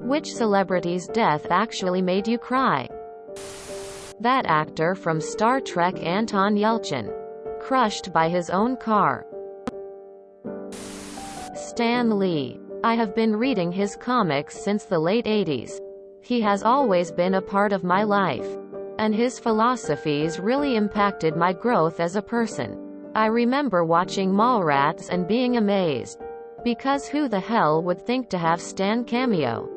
Which celebrity's death actually made you cry? That actor from Star Trek, Anton Yelchin. Crushed by his own car. Stan Lee. I have been reading his comics since the late 80s. He has always been a part of my life. And his philosophies really impacted my growth as a person. I remember watching Mallrats and being amazed. Because who the hell would think to have Stan cameo?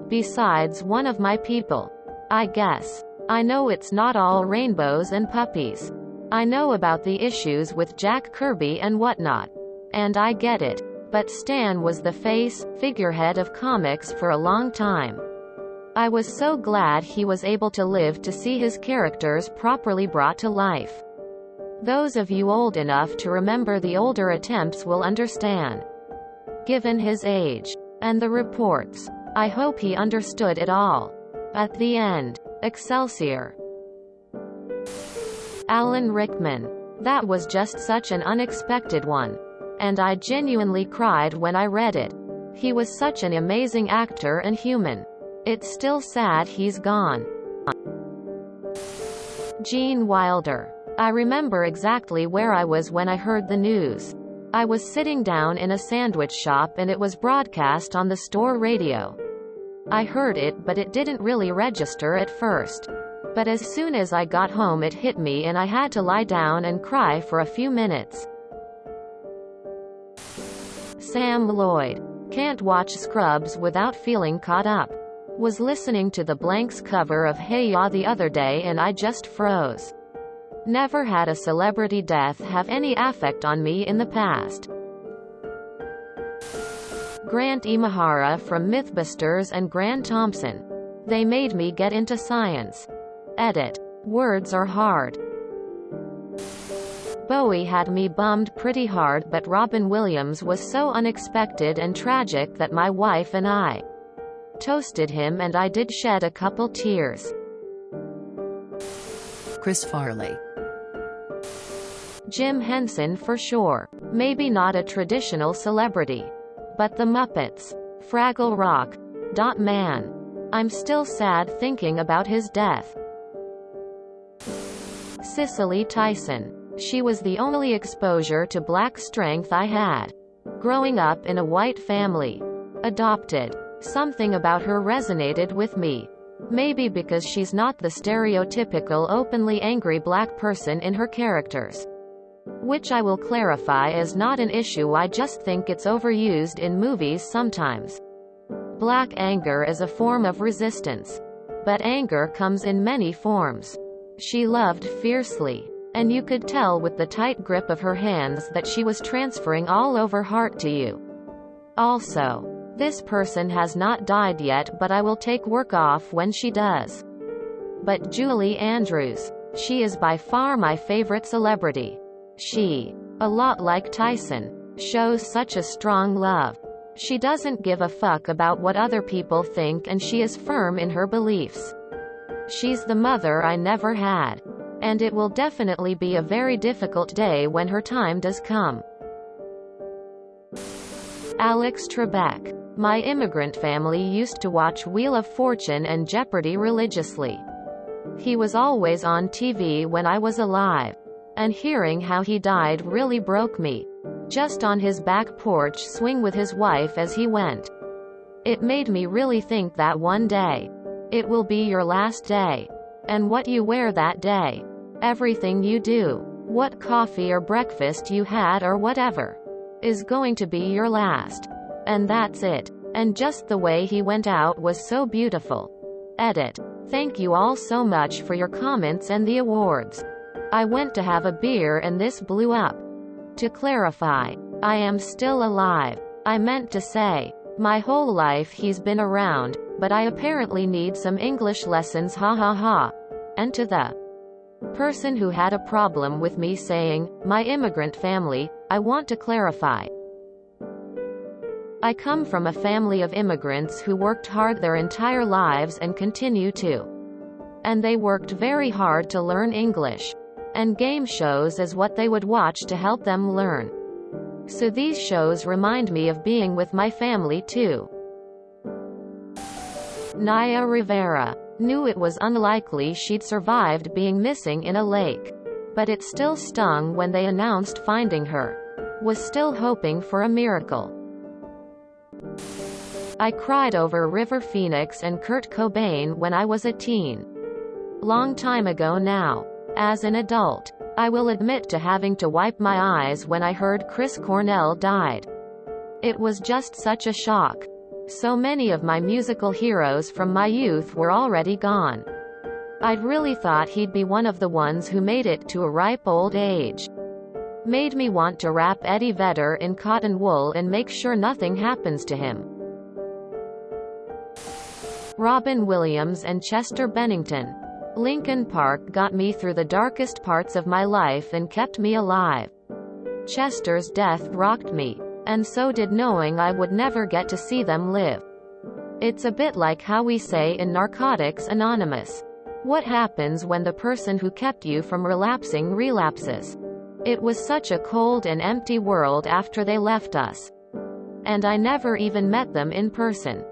Besides one of my people. I guess. I know it's not all rainbows and puppies. I know about the issues with Jack Kirby and whatnot. And I get it. But Stan was the figurehead of comics for a long time. I was so glad he was able to live to see his characters properly brought to life. Those of you old enough to remember the older attempts will understand. Given his age. And the reports. I hope he understood it all. At the end. Excelsior. Alan Rickman. That was just such an unexpected one. And I genuinely cried when I read it. He was such an amazing actor and human. It's still sad he's gone. Gene Wilder. I remember exactly where I was when I heard the news. I was sitting down in a sandwich shop and it was broadcast on the store radio. I heard it, but it didn't really register at first. But as soon as I got home it hit me and I had to lie down and cry for a few minutes. Sam Lloyd. Can't watch Scrubs without feeling caught up. Was listening to the Blanks cover of Hey Ya the other day and I just froze. Never had a celebrity death have any affect on me in the past. Grant Imahara from Mythbusters and Grant Thompson. They made me get into science. Edit. Words are hard. Bowie had me bummed pretty hard, but Robin Williams was so unexpected and tragic that my wife and I toasted him and I did shed a couple tears. Chris Farley. Jim Henson for sure. Maybe not a traditional celebrity. But the Muppets. Fraggle Rock. Man. I'm still sad thinking about his death. Cicely Tyson. She was the only exposure to black strength I had. Growing up in a white family. Adopted. Something about her resonated with me. Maybe because she's not the stereotypical openly angry black person in her characters. Which I will clarify is not an issue, I just think it's overused in movies sometimes. Black anger is a form of resistance. But anger comes in many forms. She loved fiercely. And you could tell with the tight grip of her hands that she was transferring all of her heart to you. Also, this person has not died yet, but I will take work off when she does. But Julie Andrews. She is by far my favorite celebrity. She, a lot like Tyson, shows such a strong love. She doesn't give a fuck about what other people think and she is firm in her beliefs. She's the mother I never had. And it will definitely be a very difficult day when her time does come. Alex Trebek. My immigrant family used to watch Wheel of Fortune and Jeopardy religiously. He was always on TV when I was alive. And hearing how he died really broke me. Just on his back porch swing with his wife as he went. It made me really think that one day, it will be your last day. And what you wear that day. Everything you do. What coffee or breakfast you had or whatever. Is going to be your last. And that's it. And just the way he went out was so beautiful. Edit. Thank you all so much for your comments and the awards. I went to have a beer and this blew up. To clarify, I am still alive. I meant to say, my whole life he's been around, but I apparently need some English lessons, ha ha ha. And to the person who had a problem with me saying, my immigrant family, I want to clarify. I come from a family of immigrants who worked hard their entire lives and continue to. And they worked very hard to learn English. And game shows is what they would watch to help them learn. So these shows remind me of being with my family too. Naya Rivera. Knew it was unlikely she'd survived being missing in a lake. But it still stung when they announced finding her. Was still hoping for a miracle. I cried over River Phoenix and Kurt Cobain when I was a teen. Long time ago now. As an adult, I will admit to having to wipe my eyes when I heard Chris Cornell died. It was just such a shock. So many of my musical heroes from my youth were already gone. I'd really thought he'd be one of the ones who made it to a ripe old age. Made me want to wrap Eddie Vedder in cotton wool and make sure nothing happens to him. Robin Williams and Chester Bennington. Linkin Park got me through the darkest parts of my life and kept me alive. Chester's death rocked me. And so did knowing I would never get to see them live. It's a bit like how we say in Narcotics Anonymous. What happens when the person who kept you from relapsing relapses? It was such a cold and empty world after they left us. And I never even met them in person.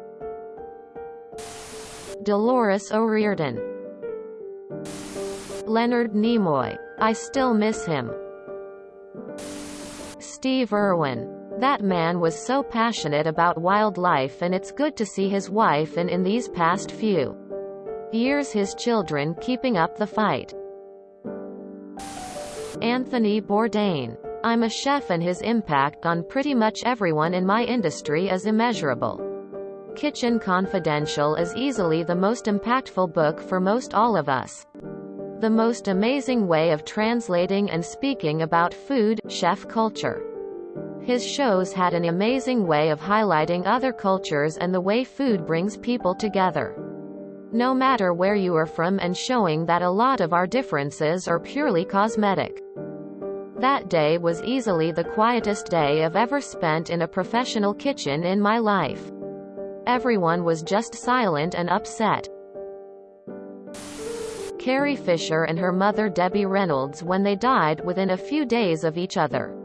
Dolores O'Riordan. Leonard Nimoy. I still miss him. Steve Irwin. That man was so passionate about wildlife, and it's good to see his wife and in these past few years his children keeping up the fight. Anthony Bourdain. I'm a chef and his impact on pretty much everyone in my industry is immeasurable. Kitchen Confidential is easily the most impactful book for most all of us. The most amazing way of translating and speaking about food, chef culture. His shows had an amazing way of highlighting other cultures and the way food brings people together. No matter where you are from, and showing that a lot of our differences are purely cosmetic. That day was easily the quietest day I've ever spent in a professional kitchen in my life. Everyone was just silent and upset. Carrie Fisher and her mother Debbie Reynolds when they died within a few days of each other.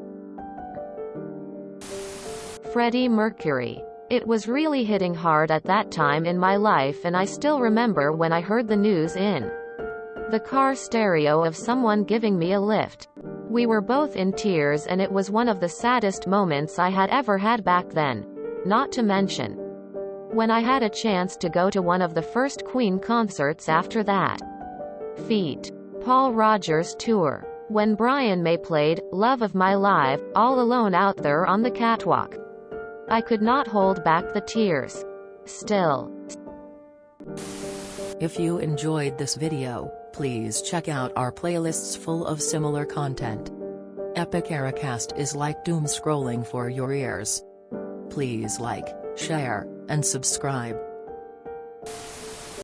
Freddie Mercury. It was really hitting hard at that time in my life, and I still remember when I heard the news in the car stereo of someone giving me a lift. We were both in tears, and it was one of the saddest moments I had ever had back then. Not to mention when I had a chance to go to one of the first Queen concerts after that. Feat. Paul Rogers Tour. When Brian May played Love of My Life, all alone out there on the catwalk. I could not hold back the tears. Still. If you enjoyed this video, please check out our playlists full of similar content. Epic Eracast is like doom scrolling for your ears. Please like, share, and subscribe.